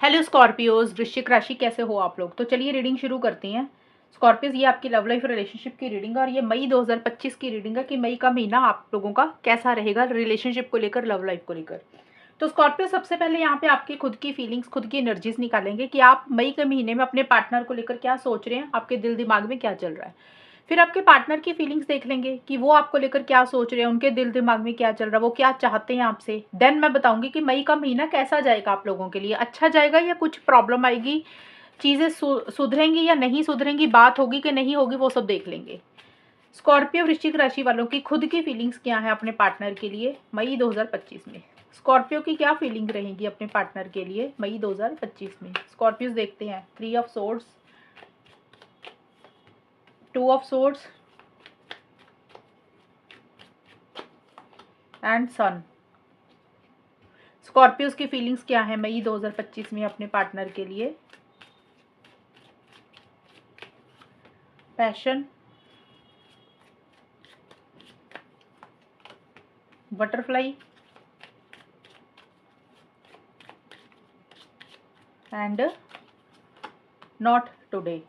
Hello Scorpios, वृश्चिक राशि कैसे हो आप लोग। तो चलिए रीडिंग शुरू करते हैं। स्कॉर्पियोज, ये आपकी लव लाइफ रिलेशनशिप की रीडिंग है और ये मई 2025 की रीडिंग है कि मई का महीना आप लोगों का कैसा रहेगा रिलेशनशिप को लेकर, लव लाइफ को लेकर। तो स्कॉर्पियो, सबसे पहले यहाँ पे आपकी खुद की फीलिंग्स, खुद की एनर्जीज निकालेंगे कि आप मई के महीने में अपने पार्टनर को लेकर क्या सोच रहे हैं, आपके दिल दिमाग में क्या चल रहा है। फिर आपके पार्टनर की फीलिंग्स देख लेंगे कि वो आपको लेकर क्या सोच रहे हैं, उनके दिल दिमाग में क्या चल रहा है, वो क्या चाहते हैं आपसे। देन मैं बताऊंगी कि मई का महीना कैसा जाएगा आप लोगों के लिए, अच्छा जाएगा या कुछ प्रॉब्लम आएगी, चीज़ें सुधरेंगी या नहीं सुधरेंगी, बात होगी कि नहीं होगी, वो सब देख लेंगे। स्कॉर्पियो वृश्चिक राशि वालों की खुद की फीलिंग्स क्या है अपने पार्टनर के लिए मई 2025 में। स्कॉर्पियो की क्या फीलिंग रहेगी अपने पार्टनर के लिए मई 2025 में। स्कॉर्पियोज देखते हैं। 3 of swords, 2 of swords and sun. Scorpios की फीलिंग्स क्या है मई 2025 में अपने पार्टनर के लिए। Passion, butterfly and not today.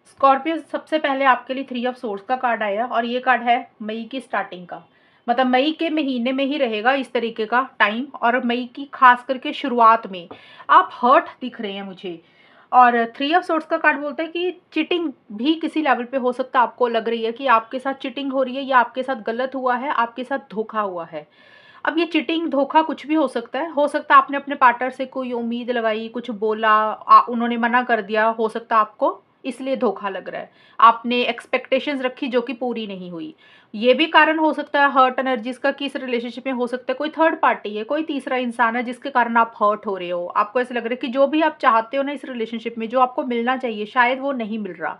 Scorpio, सबसे पहले आपके लिए 3 ऑफ सोर्स का कार्ड आया और ये कार्ड है मई की स्टार्टिंग का, मतलब मई के महीने में ही रहेगा इस तरीके का टाइम। और मई की खास करके शुरुआत में आप हर्ट दिख रहे हैं मुझे। और 3 ऑफ सोर्स का कार्ड बोलता है कि चिटिंग भी किसी लेवल पे हो सकता है। आपको लग रही है कि आपके साथ चिटिंग हो रही है या आपके साथ गलत हुआ है, आपके साथ धोखा हुआ है। अब ये चिटिंग धोखा कुछ भी हो सकता है। हो सकता है आपने अपने पार्टनर से कोई उम्मीद लगाई, कुछ बोला, उन्होंने मना कर दिया, हो सकता है आपको इसलिए धोखा लग रहा है। आपने एक्सपेक्टेशंस रखी जो कि पूरी नहीं हुई। ये भी कारण हो सकता है हर्ट एनर्जीज का कि इस रिलेशनशिप में हो सकता है कोई थर्ड पार्टी है, कोई तीसरा इंसान है जिसके कारण आप हर्ट हो रहे हो। आपको ऐसा लग रहा है कि जो भी आप चाहते हो ना इस रिलेशनशिप में, जो आपको मिलना चाहिए, शायद वो नहीं मिल रहा।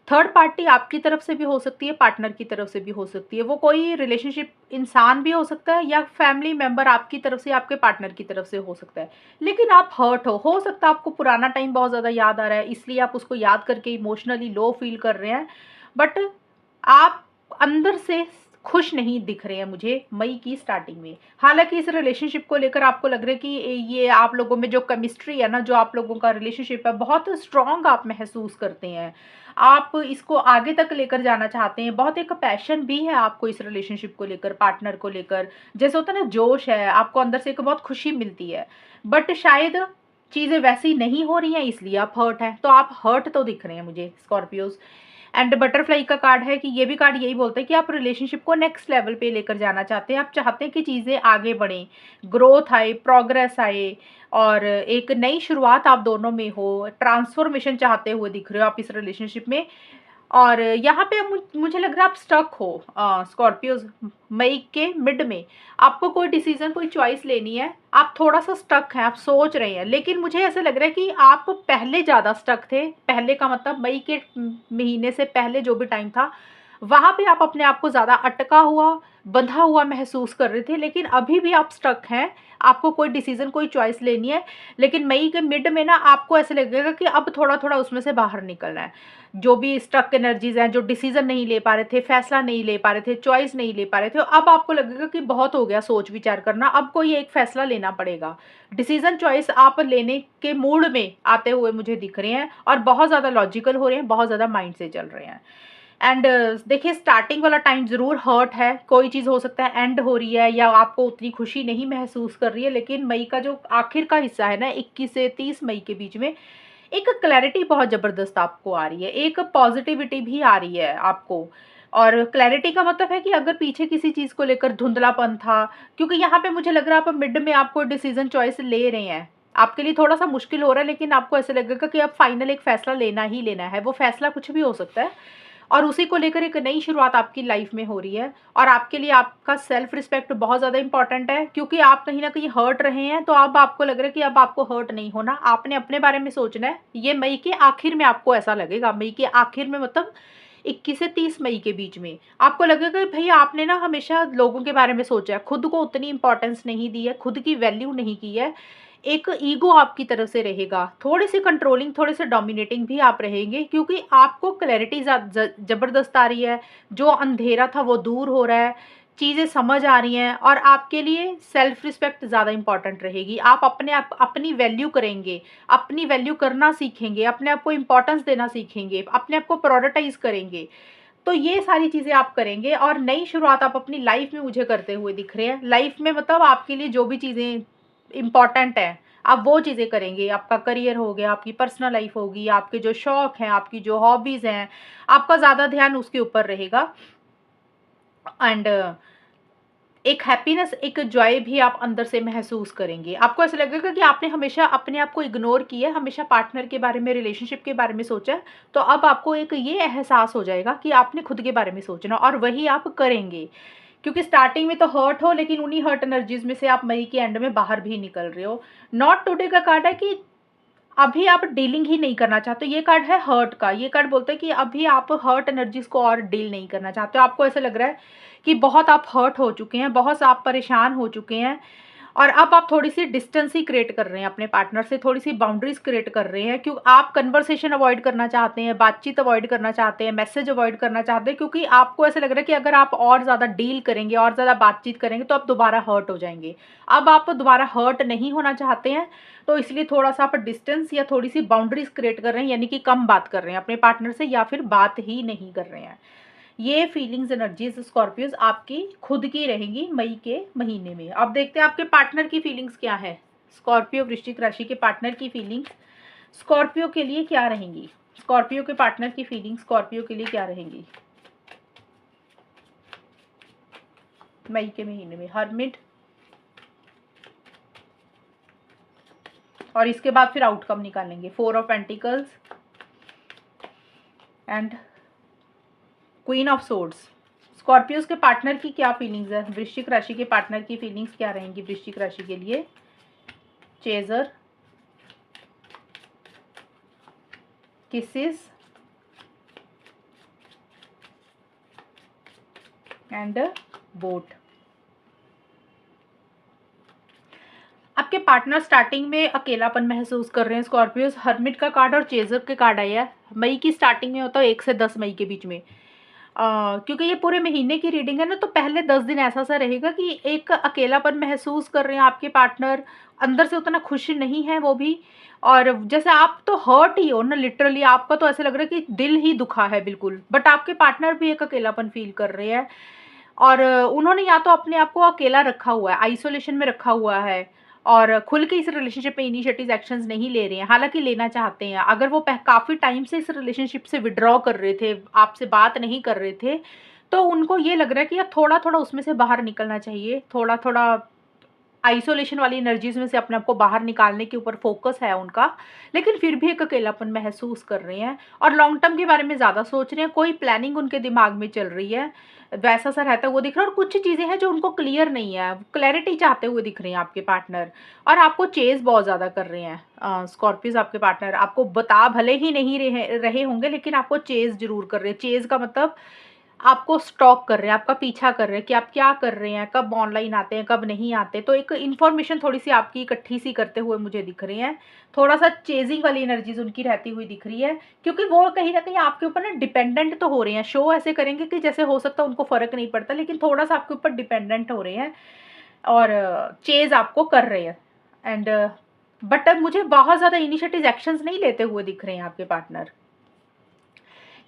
थर्ड पार्टी आपकी तरफ से भी हो सकती है, पार्टनर की तरफ से भी हो सकती है। वो कोई रिलेशनशिप इंसान भी हो सकता है या फैमिली मेंबर आपकी तरफ से, आपके पार्टनर की तरफ से हो सकता है। लेकिन आप हर्ट हो सकता है आपको पुराना टाइम बहुत ज़्यादा याद आ रहा है, इसलिए आप उसको याद करके इमोशनली लो फील कर रहे हैं। बट आप अंदर से खुश नहीं दिख रहे हैं मुझे मई की स्टार्टिंग में। हालांकि इस रिलेशनशिप को लेकर आपको लग रहा है कि ये आप लोगों में जो केमिस्ट्री है ना, जो आप लोगों का रिलेशनशिप है, बहुत स्ट्रांग आप महसूस करते हैं। आप इसको आगे तक लेकर जाना चाहते हैं। बहुत एक पैशन भी है आपको इस रिलेशनशिप को लेकर, पार्टनर को लेकर। जैसे होता है ना, जोश है आपको अंदर से, एक बहुत खुशी मिलती है। बट शायद चीज़ें वैसी नहीं हो रही हैं, इसलिए आप हर्ट हैं। तो आप हर्ट तो दिख रहे हैं मुझे स्कॉर्पियोज। एंड बटरफ्लाई का कार्ड है कि ये भी कार्ड यही बोलता है कि आप रिलेशनशिप को नेक्स्ट लेवल पे लेकर जाना चाहते हैं। आप चाहते हैं कि चीज़ें आगे बढ़ें, ग्रोथ आए, प्रोग्रेस आए और एक नई शुरुआत आप दोनों में हो। ट्रांसफॉर्मेशन चाहते हुए दिख रहे हो आप इस रिलेशनशिप में। और यहाँ पे मुझे लग रहा है आप स्टक हो स्कॉर्पियोज। मई के मिड में आपको कोई डिसीजन, कोई चॉइस लेनी है, आप थोड़ा सा स्टक हैं, आप सोच रहे हैं। लेकिन मुझे ऐसा लग रहा है कि आप पहले ज़्यादा स्टक थे। पहले का मतलब मई के महीने से पहले जो भी टाइम था, वहाँ पे आप अपने आप को ज़्यादा अटका हुआ, बंधा हुआ महसूस कर रहे थे। लेकिन अभी भी आप स्टक हैं, आपको कोई डिसीजन, कोई चॉइस लेनी है। लेकिन मई के मिड में ना आपको ऐसे लगेगा कि अब थोड़ा थोड़ा उसमें से बाहर निकलना है। जो भी स्टक एनर्जीज हैं, जो डिसीजन नहीं ले पा रहे थे, फैसला नहीं ले पा रहे थे, चॉइस नहीं ले पा रहे थे, अब आपको लगेगा कि बहुत हो गया सोच विचार करना, अब कोई एक फैसला लेना पड़ेगा। डिसीजन, चॉइस आप लेने के मूड में आते हुए मुझे दिख रहे हैं और बहुत ज़्यादा लॉजिकल हो रहे हैं, बहुत ज़्यादा माइंड से चल रहे हैं। एंड देखिए, स्टार्टिंग वाला टाइम ज़रूर हर्ट है। कोई चीज़ हो सकता है एंड हो रही है या आपको उतनी खुशी नहीं महसूस कर रही है। लेकिन मई का जो आखिर का हिस्सा है ना, 21 से 30 मई के बीच में एक क्लैरिटी बहुत ज़बरदस्त आपको आ रही है, एक पॉजिटिविटी भी आ रही है आपको। और क्लैरिटी का मतलब है कि अगर पीछे किसी चीज़ को लेकर धुंधलापन था, क्योंकि यहाँ पे मुझे लग रहा है आप मिड में आपको डिसीजन चॉइस ले रहे हैं, आपके लिए थोड़ा सा मुश्किल हो रहा है, लेकिन आपको ऐसे लगेगा कि अब फाइनल एक फैसला लेना ही लेना है। वो फैसला कुछ भी हो सकता है और उसी को लेकर एक नई शुरुआत आपकी लाइफ में हो रही है। और आपके लिए आपका सेल्फ रिस्पेक्ट बहुत ज़्यादा इंपॉर्टेंट है, क्योंकि आप कहीं ना कहीं हर्ट रहे हैं। तो अब आपको लग रहा है कि अब आपको हर्ट नहीं होना, आपने अपने बारे में सोचना है। ये मई के आखिर में आपको ऐसा लगेगा, मई के आखिर में मतलब 21 से 30 मई के बीच में आपको लगेगा कि भैया आपने ना हमेशा लोगों के बारे में सोचा है, खुद को उतनी इंपॉर्टेंस नहीं दी है, खुद की वैल्यू नहीं की है। एक ईगो आपकी तरफ से रहेगा, थोड़ी सी कंट्रोलिंग, थोड़े से डोमिनेटिंग भी आप रहेंगे, क्योंकि आपको क्लैरिटी जबरदस्त आ रही है। जो अंधेरा था वो दूर हो रहा है। चीज़ें समझ आ रही हैं और आपके लिए सेल्फ रिस्पेक्ट ज़्यादा इंपॉर्टेंट रहेगी। आप अपनी वैल्यू करेंगे, अपनी वैल्यू करना सीखेंगे, अपने आप को इम्पोर्टेंस देना सीखेंगे, अपने आप को प्रायोरिटाइज़ करेंगे। तो ये सारी चीज़ें आप करेंगे और नई शुरुआत आप अपनी लाइफ में मुझे करते हुए दिख रहे हैं। लाइफ में मतलब आपके लिए जो भी चीज़ें इम्पॉर्टेंट हैं, आप वो चीज़ें करेंगे। आपका करियर हो गया, आपकी पर्सनल लाइफ होगी, आपके जो शौक हैं, आपकी जो हॉबीज़ हैं, आपका ज़्यादा ध्यान उसके ऊपर रहेगा। एंड एक हैप्पीनेस, एक जॉय भी आप अंदर से महसूस करेंगे। आपको ऐसा लगेगा कि आपने हमेशा अपने आप को इग्नोर किया है, हमेशा पार्टनर के बारे में, रिलेशनशिप के बारे में सोचा है, तो अब आपको एक ये एहसास हो जाएगा कि आपने खुद के बारे में सोचना और वही आप करेंगे। क्योंकि स्टार्टिंग में तो हर्ट हो, लेकिन उन्हीं हर्ट एनर्जीज़ में से आप मई के एंड में बाहर भी निकल रहे हो। नॉट टुडे का कार्ड है कि अभी आप डीलिंग ही नहीं करना चाहते। ये कार्ड है हर्ट का। ये कार्ड बोलता है कि अभी आप हर्ट एनर्जीज को और डील नहीं करना चाहते हो। आपको ऐसा लग रहा है कि बहुत आप हर्ट हो चुके हैं, बहुत आप परेशान हो चुके हैं और अब आप थोड़ी सी डिस्टेंस ही क्रिएट कर रहे हैं अपने पार्टनर से, थोड़ी सी बाउंड्रीज क्रिएट कर रहे हैं। क्योंकि आप कन्वर्सेशन अवॉइड करना चाहते हैं, बातचीत अवॉइड करना चाहते हैं, मैसेज अवॉइड करना चाहते हैं, क्योंकि आपको ऐसा लग रहा है कि अगर आप और ज़्यादा डील करेंगे और ज़्यादा बातचीत करेंगे तो आप दोबारा हर्ट हो जाएंगे। अब आप दोबारा हर्ट नहीं होना चाहते हैं, तो इसलिए थोड़ा सा आप डिस्टेंस या थोड़ी सी बाउंड्रीज क्रिएट कर रहे हैं, यानी कि कम बात कर रहे हैं अपने पार्टनर से या फिर बात ही नहीं कर रहे हैं। ये फीलिंग्स एनर्जीज स्कॉर्पियोज आपकी खुद की रहेंगी मई के महीने में। अब देखते हैं आपके पार्टनर की फीलिंग्स क्या है। स्कॉर्पियो वृश्चिक राशि के पार्टनर की फीलिंग्स स्कॉर्पियो के लिए क्या रहेंगी। स्कॉर्पियो के पार्टनर की फीलिंग्स स्कॉर्पियो के लिए क्या रहेंगी मई के महीने में। हर्मिट, और इसके बाद फिर आउटकम निकालेंगे। 4 of pentacles and queen of swords. Scorpios के पार्टनर की क्या फीलिंग्स है। वृश्चिक राशि के पार्टनर की फीलिंग्स क्या रहेंगी वृश्चिक राशि के लिए। Chaser, kisses and boat. आपके पार्टनर स्टार्टिंग में अकेलापन महसूस कर रहे हैं स्कॉर्पियोज। हर्मिट का कार्ड और चेजर के कार्ड आया है। मई की स्टार्टिंग में होता है 1 से 10 मई के बीच में। क्योंकि ये पूरे महीने की रीडिंग है ना, तो पहले 10 दिन ऐसा सा रहेगा कि एक अकेलापन महसूस कर रहे हैं आपके पार्टनर, अंदर से उतना खुश नहीं है वो भी। और जैसे आप तो हर्ट ही हो ना, लिटरली आपका तो ऐसा लग रहा है कि दिल ही दुखा है बिल्कुल, बट आपके पार्टनर भी एक अकेलापन फील कर रहे हैं। और उन्होंने या तो अपने आप को अकेला रखा हुआ है, आइसोलेशन में रखा हुआ है और खुल के इस रिलेशनशिप में इनिशिएटिव एक्शंस नहीं ले रहे हैं, हालांकि लेना चाहते हैं। अगर वो काफ़ी टाइम से इस रिलेशनशिप से विड्रॉ कर रहे थे, आपसे बात नहीं कर रहे थे, तो उनको ये लग रहा है कि यार थोड़ा थोड़ा उसमें से बाहर निकलना चाहिए, थोड़ा थोड़ा आइसोलेशन वाली एनर्जीज में से अपने आप को बाहर निकालने के ऊपर फोकस है उनका। लेकिन फिर भी एक अकेलापन महसूस कर रहे हैं और लॉन्ग टर्म के बारे में ज़्यादा सोच रहे हैं। कोई प्लानिंग उनके दिमाग में चल रही है, वैसा सा रहता है वो दिख रहा है। और कुछ चीज़ें हैं जो उनको क्लियर नहीं है, क्लैरिटी चाहते हुए दिख रहे हैं आपके पार्टनर। और आपको चेज बहुत ज़्यादा कर रहे हैं स्कॉर्पियोज। आपके पार्टनर आपको बता भले ही नहीं रहे होंगे, लेकिन आपको चेज जरूर कर रहे हैं। चेज का मतलब आपको स्टॉक कर रहे हैं, आपका पीछा कर रहे हैं कि आप क्या कर रहे हैं, कब ऑनलाइन आते हैं, कब नहीं आते। तो एक इन्फॉर्मेशन थोड़ी सी आपकी इकट्ठी सी करते हुए मुझे दिख रही हैं। थोड़ा सा चेजिंग वाली एनर्जीज उनकी रहती हुई दिख रही है, क्योंकि वो कहीं ना कहीं आपके ऊपर ना डिपेंडेंट तो हो रहे हैं। शो ऐसे करेंगे कि जैसे हो सकता है उनको फ़र्क नहीं पड़ता, लेकिन थोड़ा सा आपके ऊपर डिपेंडेंट हो रहे हैं और चेज आपको कर रहे हैं। एंड बट मुझे बहुत ज़्यादा इनिशिएटिव एक्शंस नहीं लेते हुए दिख रहे हैं आपके पार्टनर।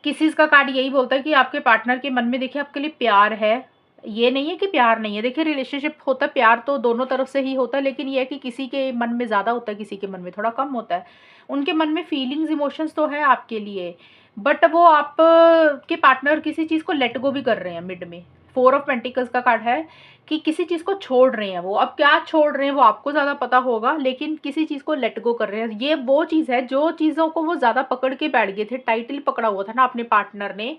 किसी का कार्ड यही बोलता है कि आपके पार्टनर के मन में देखिए आपके लिए प्यार है। ये नहीं है कि प्यार नहीं है, देखिए रिलेशनशिप होता है, प्यार तो दोनों तरफ से ही होता है, लेकिन ये है कि किसी के मन में ज़्यादा होता है, किसी के मन में थोड़ा कम होता है। उनके मन में फीलिंग्स इमोशंस तो है आपके लिए, बट वो आप के पार्टनर किसी चीज़ को लेट गो भी कर रहे हैं मिड में। 4 ऑफ पेंटिकल्स का कार्ड है कि किसी चीज़ को छोड़ रहे हैं वो। अब क्या छोड़ रहे हैं वो आपको ज़्यादा पता होगा, लेकिन किसी चीज़ को लेट गो कर रहे हैं। ये वो चीज़ है जो चीज़ों को वो ज़्यादा पकड़ के बैठ गए थे, टाइटली पकड़ा हुआ था ना अपने पार्टनर ने,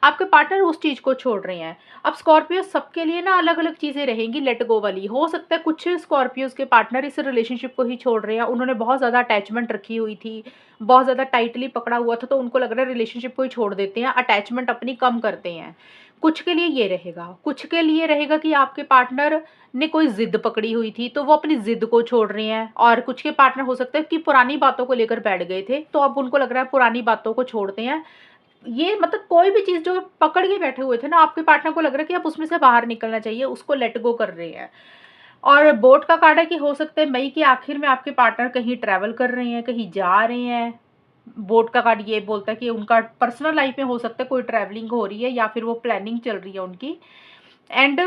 आपके पार्टनर उस चीज़ को छोड़ रहे हैं। अब स्कॉर्पियो सबके लिए ना अलग अलग चीज़ें रहेंगी लेट गो वाली। हो सकता है कुछ स्कॉर्पियोज के पार्टनर इस रिलेशनशिप को ही छोड़ रहे हैं, उन्होंने बहुत ज़्यादा अटैचमेंट रखी हुई थी, बहुत ज़्यादा टाइटली पकड़ा हुआ था, तो उनको लग रहा है रिलेशनशिप को ही छोड़ देते हैं, अटैचमेंट अपनी कम करते हैं। कुछ के लिए ये रहेगा, कुछ के लिए रहेगा कि आपके पार्टनर ने कोई जिद पकड़ी हुई थी तो वो अपनी जिद को छोड़ रहे हैं। और कुछ के पार्टनर हो सकता है कि पुरानी बातों को लेकर बैठ गए थे, तो अब उनको लग रहा है पुरानी बातों को छोड़ते हैं, ये मतलब कोई भी चीज़ जो पकड़ के बैठे हुए थे ना, आपके पार्टनर को लग रहा है कि अब उसमें से बाहर निकलना चाहिए, उसको लेट गो कर रहे हैं। और बोट का कार्ड है कि हो सकता है मई के आखिर में आपके पार्टनर कहीं ट्रैवल कर रहे हैं, कहीं जा रहे हैं। बोट का कार्ड ये बोलता है कि उनका पर्सनल लाइफ में हो सकता है कोई ट्रैवलिंग हो रही है या फिर वो प्लानिंग चल रही है उनकी। एंड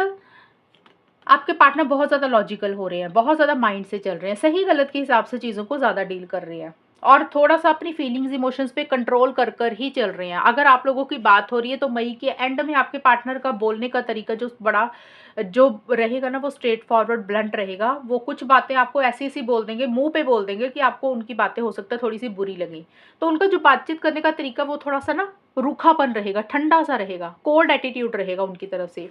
आपके पार्टनर बहुत ज़्यादा लॉजिकल हो रहे हैं, बहुत ज़्यादा माइंड से चल रहे हैं, सही गलत के हिसाब से चीज़ों को ज़्यादा डील कर रहे हैं और थोड़ा-सा अपनी फीलिंग्स, इमोशंस पे कंट्रोल कर कर ही चल रहे हैं। अगर आप लोगों की बात हो रही है तो मई के एंड में आपके पार्टनर का बोलने का तरीका जो रहेगा ना, वो स्ट्रेट फॉरवर्ड ब्लंट रहेगा। वो कुछ बातें आपको ऐसी-ऐसी बोल देंगे, मुँह पे बोल देंगे कि आपको उनकी बातें हो सकता है थोड़ी-सी बुरी लगें। तो उनका जो बातचीत करने का तरीका वो थोड़ा-सा ना रूखापन रहेगा, ठंडा-सा रहेगा, कोल्ड एटीट्यूड रहेगा उनकी तरफ से।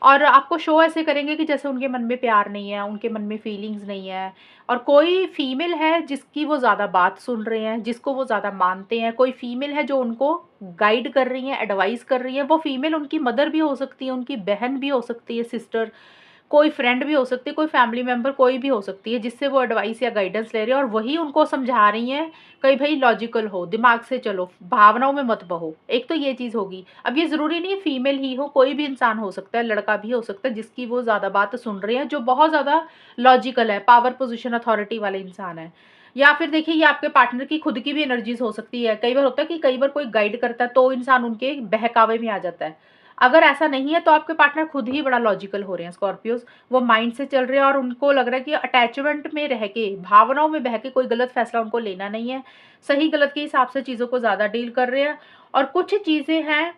और आपको शो ऐसे करेंगे कि जैसे उनके मन में प्यार नहीं है, उनके मन में फीलिंग्स नहीं है। और कोई फीमेल है जिसकी वो ज़्यादा बात सुन रहे हैं, जिसको वो ज़्यादा मानते हैं, कोई फीमेल है जो उनको गाइड कर रही है, एडवाइस कर रही है। वो फीमेल उनकी मदर भी हो सकती है, उनकी बहन भी हो सकती है, सिस्टर, कोई फ्रेंड भी हो सकती है, कोई फैमिली मेंबर कोई भी हो सकती है जिससे वो एडवाइस या गाइडेंस ले रही है और वही उनको समझा रही हैं कि भाई लॉजिकल हो, दिमाग से चलो, भावनाओं में मत बहो। एक तो ये चीज़ होगी। अब ये ज़रूरी नहीं है फीमेल ही हो, कोई भी इंसान हो सकता है, लड़का भी हो सकता है जिसकी वो ज़्यादा बात सुन रहे हैं, जो बहुत ज़्यादा लॉजिकल है, पावर पोज़ीशन अथॉरिटी वाले इंसान है। या फिर देखिए ये आपके पार्टनर की खुद की भी एनर्जीज़ हो सकती है। कई बार होता है कि कई बार कोई गाइड करता है तो इंसान उनके बहकावे में आ जाता है। अगर ऐसा नहीं है तो आपके पार्टनर खुद ही बड़ा लॉजिकल हो रहे हैं स्कॉर्पियोज़। वो माइंड से चल रहे हैं और उनको लग रहा है कि अटैचमेंट में रह के, भावनाओं में बह के कोई गलत फैसला उनको लेना नहीं है। सही गलत के हिसाब से चीज़ों को ज़्यादा डील कर रहे हैं और कुछ चीज़ें हैं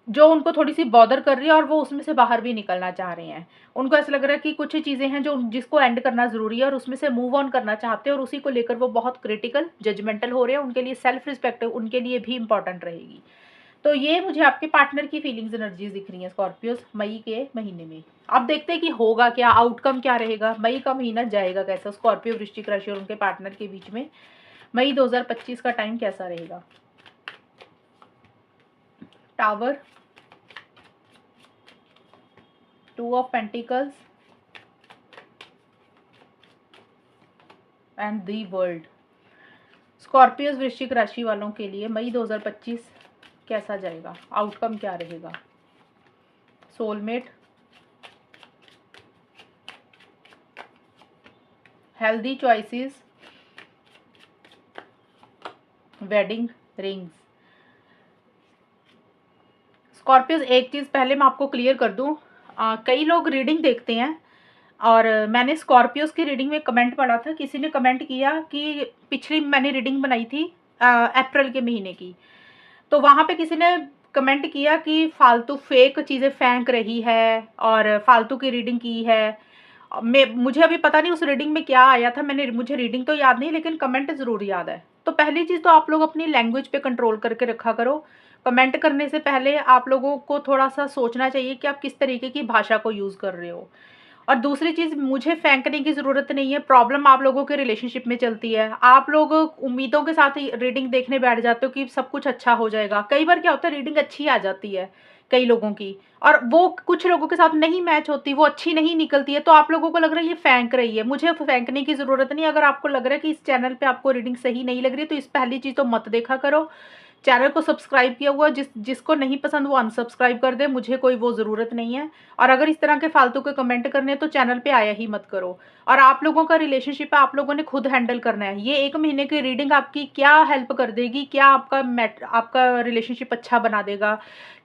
जो उनको थोड़ी-सी बॉदर कर रही है और वो उसमें से बाहर भी निकलना चाह रहे हैं। उनको ऐसा लग रहा है कि कुछ चीज़ें हैं जो जिसको एंड करना ज़रूरी है और उसमें से मूव ऑन करना चाहते हैं और उसी को लेकर वो बहुत क्रिटिकल, जजमेंटल हो रहे हैं। उनके लिए सेल्फ रिस्पेक्ट उनके लिए भी इम्पोर्टेंट रहेगी। तो ये मुझे आपके पार्टनर की फीलिंग्स एनर्जीज दिख रही हैं स्कॉर्पियोज मई के महीने में। अब देखते हैं कि होगा क्या, आउटकम क्या रहेगा, मई का महीना जाएगा कैसा स्कॉर्पियो, वृश्चिक राशि और उनके पार्टनर के बीच में मई 2025 का टाइम कैसा रहेगा। Tower, 2 of pentacles and the world. Scorpios वृश्चिक राशि वालों के लिए मई 2025 कैसा जाएगा, आउटकम क्या रहेगा। Soulmate, healthy choices, wedding rings. Scorpios एक चीज़ पहले मैं आपको क्लियर कर दूं, कई लोग रीडिंग देखते हैं और मैंने स्कॉर्पियोज की रीडिंग में कमेंट पढ़ा था, किसी ने कमेंट किया कि पिछली मैंने रीडिंग बनाई थी अप्रैल के महीने की, तो वहाँ पे किसी ने कमेंट किया कि फालतू फेक चीज़ें फेंक रही है और फालतू की रीडिंग की है। मुझे अभी पता नहीं उस रीडिंग में क्या आया था, मुझे रीडिंग तो याद नहीं लेकिन कमेंट ज़रूर याद है। तो पहली चीज़ तो आप लोग अपनी लैंग्वेज पे कंट्रोल करके रखा करो। कमेंट करने से पहले आप लोगों को थोड़ा-सा सोचना चाहिए कि आप किस तरीके की भाषा को यूज़ कर रहे हो। और दूसरी चीज़, मुझे फेंकने की ज़रूरत नहीं है, प्रॉब्लम आप लोगों के रिलेशनशिप में चलती है। आप लोग उम्मीदों के साथ ही रीडिंग देखने बैठ जाते हो कि सब कुछ अच्छा हो जाएगा। कई बार क्या होता है, रीडिंग अच्छी आ जाती है कई लोगों की और वो कुछ लोगों के साथ नहीं मैच होती, वो अच्छी नहीं निकलती है, तो आप लोगों को लग रहा है ये फेंक रही है। मुझे फेंकने की ज़रूरत नहीं है। अगर आपको लग रहा है कि इस चैनल पे आपको रीडिंग सही नहीं लग रही, तो इस पहली चीज़ तो मत देखा करो। चैनल को सब्सक्राइब किया हुआ, जिसको नहीं पसंद वो अनसब्सक्राइब कर दे, मुझे कोई वो ज़रूरत नहीं है। और अगर इस तरह के फालतू के कमेंट करने हैं तो चैनल पे आया ही मत करो। और आप लोगों का रिलेशनशिप है, आप लोगों ने खुद हैंडल करना है। ये 1 महीने की रीडिंग आपकी क्या हेल्प कर देगी, क्या आपका रिलेशनशिप अच्छा बना देगा।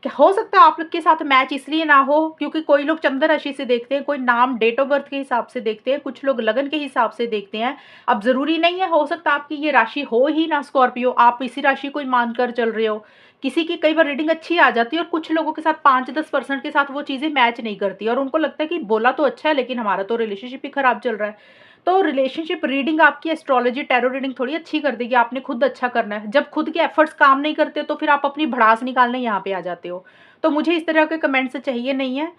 हो सकता है आप लोग के साथ मैच इसलिए ना हो क्योंकि कोई लोग चंद्र राशि से देखते हैं, कोई नाम डेट ऑफ बर्थ के हिसाब से देखते हैं, कुछ लोग लगन के हिसाब से देखते हैं। अब ज़रूरी नहीं है, हो सकता है आपकी ये राशि हो ही ना स्कॉर्पियो, आप इसी राशि को ही मानकर चल रहे हो। किसी की कई बार रीडिंग अच्छी आ जाती है और कुछ लोगों के साथ 5-10% के साथ वो चीज़ें मैच नहीं करती और उनको लगता है कि बोला तो अच्छा है लेकिन हमारा तो रिलेशनशिप ही खराब चल रहा है। तो रिलेशनशिप रीडिंग आपकी एस्ट्रोलॉजी टैरो रीडिंग थोड़ी अच्छी कर देगी, आपने खुद अच्छा करना है। जब खुद के एफर्ट्स काम नहीं करते तो फिर आप अपनी भड़ास निकालने यहाँ पे आ जाते हो। तो मुझे इस तरह के कमेंट्स चाहिए नहीं है।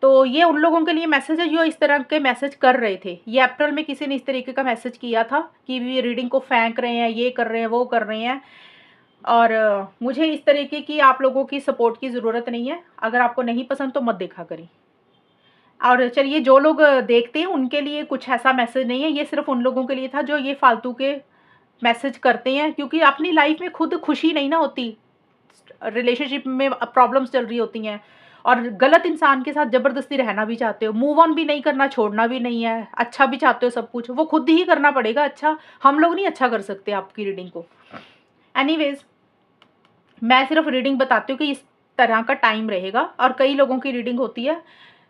तो ये उन लोगों के लिए मैसेज है जो इस तरह के मैसेज कर रहे थे। ये अप्रैल में किसी ने इस तरीके का मैसेज किया था कि ये रीडिंग को फेंक रहे हैं, ये कर रहे हैं, वो कर रहे हैं। और मुझे इस तरीके की आप लोगों की सपोर्ट की ज़रूरत नहीं है। अगर आपको नहीं पसंद तो मत देखा करें। और चलिए, जो लोग देखते हैं उनके लिए कुछ ऐसा मैसेज नहीं है, ये सिर्फ़ उन लोगों के लिए था जो ये फालतू के मैसेज करते हैं, क्योंकि अपनी लाइफ में खुद खुशी नहीं ना होती। रिलेशनशिप में प्रॉब्लम्स चल रही होती हैं और गलत इंसान के साथ ज़बरदस्ती रहना भी चाहते हो, मूव ऑन भी नहीं करना, छोड़ना भी नहीं है, अच्छा भी चाहते हो सब कुछ, वो खुद ही करना पड़ेगा अच्छा, हम लोग नहीं अच्छा कर सकते आपकी रीडिंग को। एनीवेज़ मैं सिर्फ रीडिंग बताती हूँ कि इस तरह का टाइम रहेगा और कई लोगों की रीडिंग होती है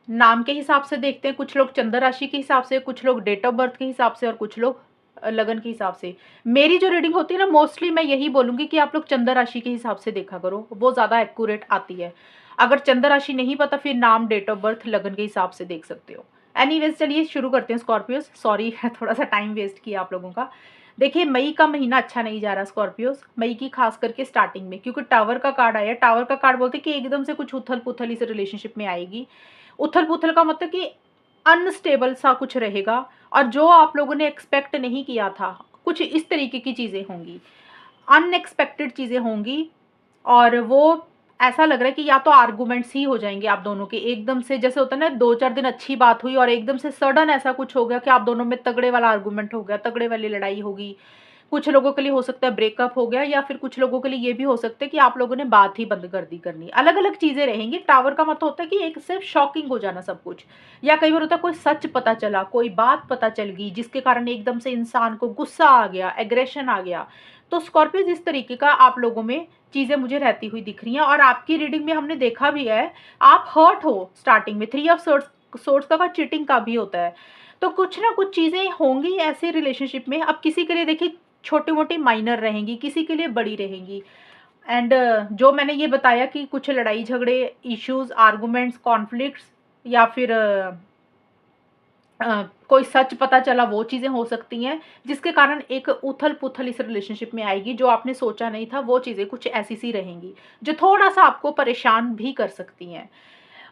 नाम के हिसाब से देखते हैं, कुछ लोग चंद्र राशि के हिसाब से, कुछ लोग डेट ऑफ बर्थ के हिसाब से और कुछ लोग लगन के हिसाब से। मेरी जो रीडिंग होती है ना, मोस्टली मैं यही बोलूँगी कि आप लोग चंद्र राशि के हिसाब से देखा करो, वो ज़्यादा एक्यूरेट आती है। अगर चंद्र राशि नहीं पता फिर नाम, डेट ऑफ बर्थ, लगन के हिसाब से देख सकते हो। एनीवेज चलिए शुरू करते हैं स्कॉर्पियोज। सॉरी थोड़ा सा टाइम वेस्ट किया आप लोगों का। देखिए मई का महीना अच्छा नहीं जा रहा स्कॉर्पियोज, मई की खास करके स्टार्टिंग में, क्योंकि टावर का कार्ड आया। टावर का कार्ड बोलते कि एकदम से कुछ उथल पुथल इस रिलेशनशिप में आएगी। उथल पुथल का मतलब कि अनस्टेबल सा कुछ रहेगा और जो आप लोगों ने एक्सपेक्ट नहीं किया था, कुछ इस तरीके की चीज़ें होंगी, अनएक्सपेक्टेड चीज़ें होंगी। और वो ऐसा लग रहा है कि या तो आर्गुमेंट्स ही हो जाएंगे आप दोनों के एकदम से, जैसे होता है ना 2-4 दिन अच्छी बात हुई और एकदम से सडन ऐसा कुछ हो गया कि आप दोनों में तगड़े वाला आर्गुमेंट हो गया, तगड़े वाली लड़ाई होगी। कुछ लोगों के लिए हो सकता है ब्रेकअप हो गया, या फिर कुछ लोगों के लिए ये भी हो सकता है कि आप लोगों ने बात ही बंद कर दी करनी। अलग अलग चीजें रहेंगी। टावर का मतलब होता है कि एक सिर्फ शॉकिंग हो जाना सब कुछ, या कई बार होता है कोई सच पता चला, कोई बात पता चल गई जिसके कारण एकदम से इंसान को गुस्सा आ गया, एग्रेशन आ गया। तो स्कॉर्पियो इस तरीके का आप लोगों में चीजें मुझे रहती हुई दिख रही हैं। और आपकी रीडिंग में हमने देखा भी है आप हर्ट हो स्टार्टिंग में। 3 ऑफ सोर्ट्स का चीटिंग का भी होता है। तो कुछ ना कुछ चीजें होंगी ऐसे रिलेशनशिप में। अब किसी के लिए देखिए छोटी मोटी माइनर रहेंगी, किसी के लिए बड़ी रहेंगी। एंड जो मैंने ये बताया कि कुछ लड़ाई झगड़े, इश्यूज, आर्गुमेंट्स, कॉन्फ्लिक्ट्स, या फिर कोई सच पता चला, वो चीज़ें हो सकती हैं जिसके कारण एक उथल पुथल इस रिलेशनशिप में आएगी। जो आपने सोचा नहीं था वो चीज़ें कुछ ऐसी सी रहेंगी जो थोड़ा सा आपको परेशान भी कर सकती हैं।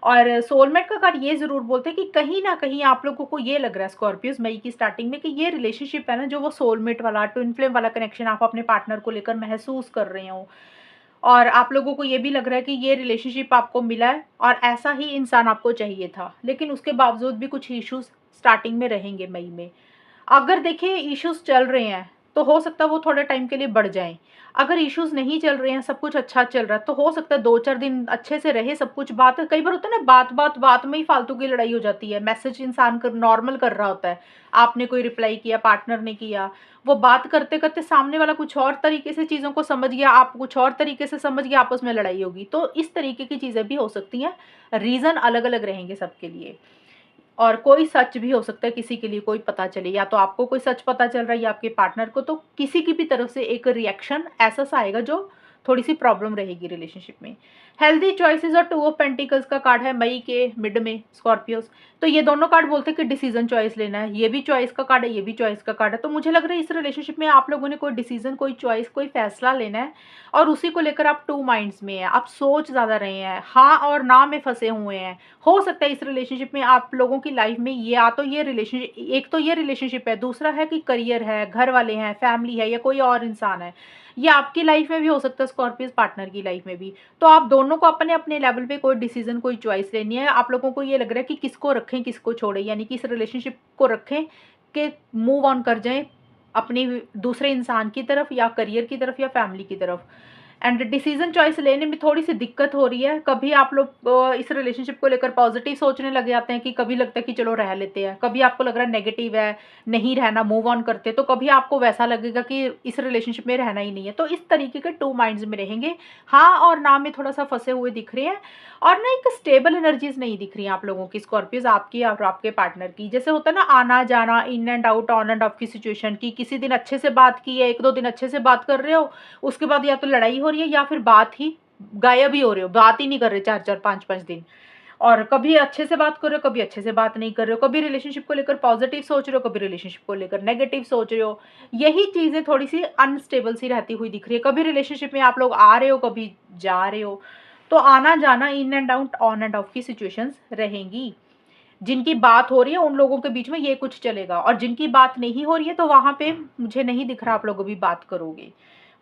और सोलमेट का कार्ड ये ज़रूर बोलते हैं कि कहीं ना कहीं आप लोगों को ये लग रहा है स्कॉर्पियोज मई की स्टार्टिंग में कि ये रिलेशनशिप है ना, जो वो सोलमेट वाला, ट्विन फ्लेम वाला कनेक्शन आप अपने पार्टनर को लेकर महसूस कर रहे हो। और आप लोगों को ये भी लग रहा है कि ये रिलेशनशिप आपको मिला है और ऐसा ही इंसान आपको चाहिए था, लेकिन उसके बावजूद भी कुछ इश्यूज स्टार्टिंग में रहेंगे मई में। अगर देखिए इश्यूज चल रहे हैं तो हो सकता है वो थोड़े टाइम के लिए बढ़ जाएं। अगर इश्यूज नहीं चल रहे हैं, सब कुछ अच्छा चल रहा है, तो हो सकता है 2-4 दिन अच्छे से रहे सब कुछ। बात कई बार होता है ना, बात में ही फालतू की लड़ाई हो जाती है। मैसेज इंसान कर नॉर्मल कर रहा होता है, आपने कोई रिप्लाई किया, पार्टनर ने किया, वो बात करते करते सामने वाला कुछ और तरीके से चीज़ों को समझ गया, आप कुछ और तरीके से समझ गए, आपस में लड़ाई होगी। तो इस तरीके की चीज़ें भी हो सकती हैं। रीज़न अलग अलग रहेंगे सबके लिए। और कोई सच भी हो सकता है किसी के लिए, कोई पता चले, या तो आपको कोई सच पता चल रहा है या आपके पार्टनर को। तो किसी की भी तरफ से एक रिएक्शन ऐसा सा आएगा जो थोड़ी सी प्रॉब्लम रहेगी रिलेशनशिप में। हेल्दी चॉइसेस और 2 ऑफ पेंटिकल्स का कार्ड है मई के मिड में स्कॉर्पियोज। तो ये दोनों कार्ड बोलते हैं कि डिसीजन चॉइस लेना है। ये भी चॉइस का कार्ड है, ये भी चॉइस का कार्ड है। तो मुझे लग रहा है इस रिलेशनशिप में आप लोगों ने कोई डिसीजन, कोई चॉइस, कोई फैसला लेना है और उसी को लेकर आप 2 माइंड्स में हैं। आप सोच ज़्यादा रहे हैं, हाँ और ना में फंसे हुए हैं। हो सकता है इस रिलेशनशिप में आप लोगों की लाइफ में ये या तो ये रिलेशनशिप, एक तो ये रिलेशनशिप है, दूसरा है कि करियर है, घर वाले हैं, फैमिली है, या कोई और इंसान है। ये आपकी लाइफ में भी हो सकता है स्कॉर्पियो, पार्टनर की लाइफ में भी। तो आप दोनों को अपने अपने लेवल पे कोई डिसीजन, कोई चॉइस लेनी है। आप लोगों को ये लग रहा है कि किसको रखें किसको छोड़ें, यानी कि इस रिलेशनशिप को रखें कि मूव ऑन कर जाएं अपनी दूसरे इंसान की तरफ, या करियर की तरफ, या फैमिली की तरफ। एंड डिसीजन चॉइस लेने में थोड़ी सी दिक्कत हो रही है। कभी आप लोग इस रिलेशनशिप को लेकर पॉजिटिव सोचने लग जाते हैं कि कभी लगता है कि चलो रह लेते हैं, कभी आपको लग रहा है नेगेटिव है, नहीं रहना, मूव ऑन करते, तो कभी आपको वैसा लगेगा कि इस रिलेशनशिप में रहना ही नहीं है। तो इस तरीके के 2 माइंड्स में रहेंगे। हाँ और ना में थोड़ा सा फंसे हुए दिख रहे हैं। और ना एक स्टेबल एनर्जीज नहीं दिख रही हैं आप लोगों की स्कॉर्पियोज, आपकी और आपके पार्टनर की। जैसे होता है ना आना जाना, in and out, on end of की सिचुएशन की। किसी दिन अच्छे से बात की है, 1-2 दिन अच्छे से बात कर रहे हो, उसके बाद या तो लड़ाई हो रही है या फिर बात ही गायब ही हो रहे हो, बात ही नहीं कर रहे 4-4 5-5 दिन। और कभी अच्छे से बात कर रहे हो, कभी अच्छे से बात नहीं कर रहे हो, कभी रिलेशनशिप को लेकर पॉजिटिव सोच रहे हो, कभी रिलेशनशिप को लेकर नेगेटिव सोच रहे हो। यही चीजें थोड़ी सी अनस्टेबल सी रहती हुई दिख रही है। कभी रिलेशनशिप में आप लोग आ रहे हो, कभी जा रहे हो। तो आना जाना, in and out, on end of की सिचुएशंस रहेंगी। जिनकी बात हो रही है उन लोगों के बीच में ये कुछ चलेगा, और जिनकी बात नहीं हो रही है तो वहां पे मुझे नहीं दिख रहा आप लोग भी बात करोगे।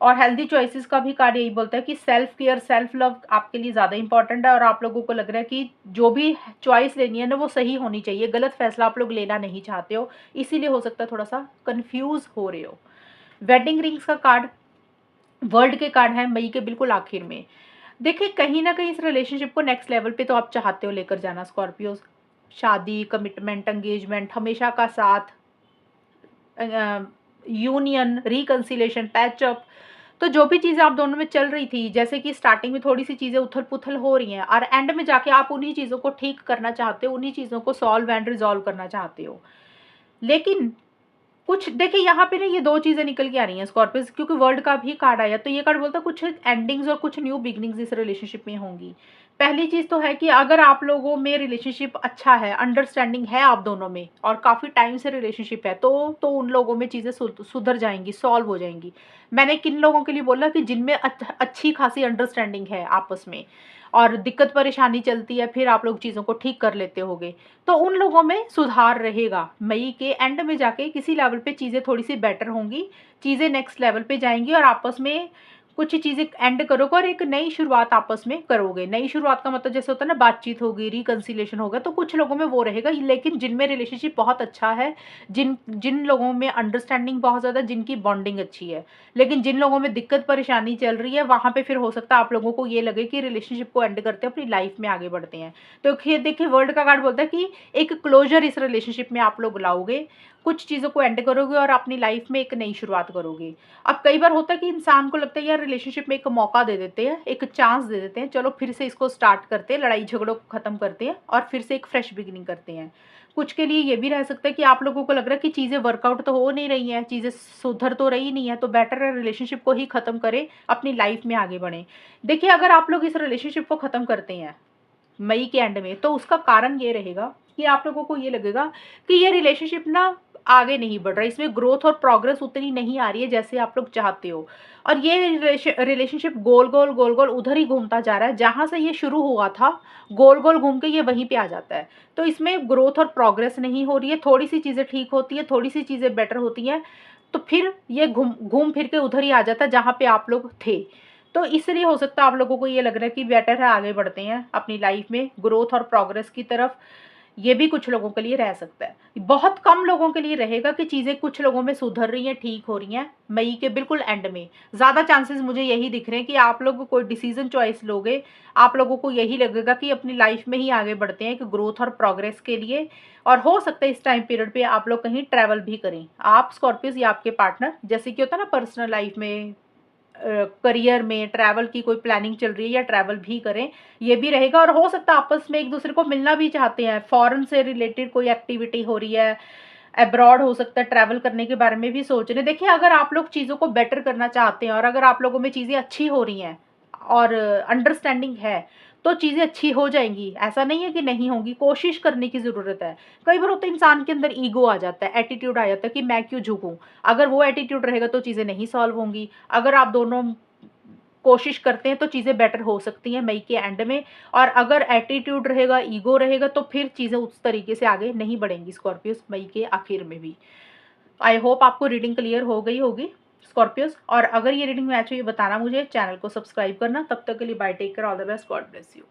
और हेल्दी चॉइसेस का भी कार्ड यही बोलता है कि सेल्फ केयर, सेल्फ लव आपके लिए ज़्यादा इंपॉर्टेंट है। और आप लोगों को लग रहा है कि जो भी चॉइस लेनी है ना वो सही होनी चाहिए, गलत फैसला आप लोग लेना नहीं चाहते हो, इसीलिए हो सकता है थोड़ा सा कंफ्यूज हो रहे हो। वेडिंग रिंग्स का कार्ड वर्ल्ड के कार्ड हैं मई के बिल्कुल आखिर में। देखिए कहीं ना कहीं इस रिलेशनशिप को नेक्स्ट लेवल पे तो आप चाहते हो लेकर जाना स्कॉर्पियोज। शादी, कमिटमेंट, एंगेजमेंट, हमेशा का साथ, यूनियन, रिकंसिलेशन, पैचअप। तो जो भी चीज़ें आप दोनों में चल रही थी, जैसे कि स्टार्टिंग में थोड़ी सी चीज़ें उथल पुथल हो रही हैं और एंड में जाके आप उन्हीं चीज़ों को ठीक करना चाहते हो, उन्हीं चीज़ों को सॉल्व एंड रिजॉल्व करना चाहते हो। लेकिन कुछ देखिए यहाँ पे ना ये दो चीज़ें निकल के आ रही हैं स्कॉर्पियस, क्योंकि वर्ल्ड का भी कार्ड आया तो ये कार्ड बोलता है कुछ एंडिंग्स और कुछ न्यू बिगनिंग्स इस रिलेशनशिप में होंगी। पहली चीज़ तो है कि अगर आप लोगों में रिलेशनशिप अच्छा है, अंडरस्टैंडिंग है आप दोनों में और काफ़ी टाइम से रिलेशनशिप है, तो उन लोगों में चीज़ें सुधर जाएंगी, सॉल्व हो जाएंगी। मैंने किन लोगों के लिए बोला कि जिनमें अच्छी खासी अंडरस्टैंडिंग है आपस में और दिक्कत परेशानी चलती है, फिर आप लोग चीज़ों को ठीक कर लेते होगे, तो उन लोगों में सुधार रहेगा। मई के एंड में जाके किसी लेवल पे चीज़ें थोड़ी सी बेटर होंगी, चीज़ें नेक्स्ट लेवल पे जाएंगी और आपस में कुछ चीज़ें एंड करोगे और एक नई शुरुआत आपस में करोगे। नई शुरुआत का मतलब जैसे होता है ना, बातचीत होगी, रिकंसिलेशन होगा, तो कुछ लोगों में वो रहेगा। लेकिन जिनमें रिलेशनशिप बहुत अच्छा है, जिन जिन लोगों में अंडरस्टैंडिंग बहुत ज़्यादा, जिनकी बॉन्डिंग अच्छी है, लेकिन जिन लोगों में दिक्कत परेशानी चल रही है, वहाँ पे फिर हो सकता है आप लोगों को ये लगे कि रिलेशनशिप को एंड करते हैं, अपनी लाइफ में आगे बढ़ते हैं। तो देखिए वर्ल्ड का कार्ड बोलता है कि एक क्लोजर इस रिलेशनशिप में आप लोग लाओगे, कुछ चीज़ों को एंड करोगे और अपनी लाइफ में एक नई शुरुआत करोगे। अब कई बार होता है कि इंसान को लगता है यार रिलेशनशिप में एक मौका दे देते हैं, एक चांस दे देते हैं, चलो फिर से इसको स्टार्ट करते हैं, लड़ाई झगड़ों को खत्म करते हैं और फिर से एक फ्रेश बिगिनिंग करते हैं। कुछ के लिए ये भी रह सकता है कि आप लोगों को लग रहा है कि चीज़ें वर्कआउट तो हो नहीं रही हैं, चीज़ें सुधर तो रही नहीं है, तो बेटर है रिलेशनशिप को ही खत्म करें, अपनी लाइफ में आगे बढ़ें। देखिए अगर आप लोग इस रिलेशनशिप को खत्म करते हैं मई के एंड में, तो उसका कारण ये रहेगा कि आप लोगों को ये लगेगा कि ये रिलेशनशिप ना आगे नहीं बढ़ रहा, इसमें ग्रोथ और प्रोग्रेस उतनी नहीं आ रही है जैसे आप लोग चाहते हो। और ये रिलेशनशिप गोल गोल उधर ही घूमता जा रहा है, जहाँ से ये शुरू हुआ था गोल गोल घूम के ये वहीं पे आ जाता है। तो इसमें ग्रोथ और प्रोग्रेस नहीं हो रही है, थोड़ी सी चीज़ें ठीक होती है, थोड़ी सी चीज़ें बेटर होती हैं, तो फिर ये घूम घूम फिर के उधर ही आ जाता है जहाँ पे आप लोग थे। तो इसलिए हो सकता है आप लोगों को ये लग रहा है कि बेटर है आगे बढ़ते हैं अपनी लाइफ में ग्रोथ और प्रोग्रेस की तरफ। ये भी कुछ लोगों के लिए रह सकता है, बहुत कम लोगों के लिए रहेगा कि चीज़ें कुछ लोगों में सुधर रही हैं, ठीक हो रही हैं मई के बिल्कुल एंड में। ज़्यादा चांसेस मुझे यही दिख रहे हैं कि आप लोग कोई डिसीजन चॉइस लोगे, आप लोगों को यही लगेगा कि अपनी लाइफ में ही आगे बढ़ते हैं कि ग्रोथ और प्रोग्रेस के लिए। और हो सकता है इस टाइम पीरियड पे आप लोग कहीं ट्रैवल भी करें, आप स्कॉर्पियोस या आपके पार्टनर, जैसे कि होता है ना पर्सनल लाइफ में, करियर में ट्रैवल की कोई प्लानिंग चल रही है या ट्रैवल भी करें, ये भी रहेगा। और हो सकता है आपस में एक दूसरे को मिलना भी चाहते हैं, फॉरेन से रिलेटेड कोई एक्टिविटी हो रही है, अब्रॉड हो सकता है, ट्रैवल करने के बारे में भी सोच रहे हैं। देखिए अगर आप लोग चीज़ों को बेटर करना चाहते हैं और अगर आप लोगों में चीज़ें अच्छी हो रही हैं और अंडरस्टैंडिंग है, तो चीज़ें अच्छी हो जाएंगी। ऐसा नहीं है कि नहीं होंगी, कोशिश करने की ज़रूरत है। कई बार होता है इंसान के अंदर ईगो आ जाता है, एटीट्यूड आ जाता है कि मैं क्यों झुकूं। अगर वो एटीट्यूड रहेगा तो चीज़ें नहीं सॉल्व होंगी। अगर आप दोनों कोशिश करते हैं तो चीज़ें बेटर हो सकती हैं मई के एंड में। और अगर एटीट्यूड रहेगा, ईगो रहेगा, तो फिर चीज़ें उस तरीके से आगे नहीं बढ़ेंगी स्कॉर्पियोस मई के आखिर में भी। आई होप आपको रीडिंग क्लियर हो गई होगी स्कॉर्पियोस। और अगर ये रीडिंग मैच हुई बताना मुझे, चैनल को सब्सक्राइब करना। तब तक के लिए bye, take care, all the best, God bless you.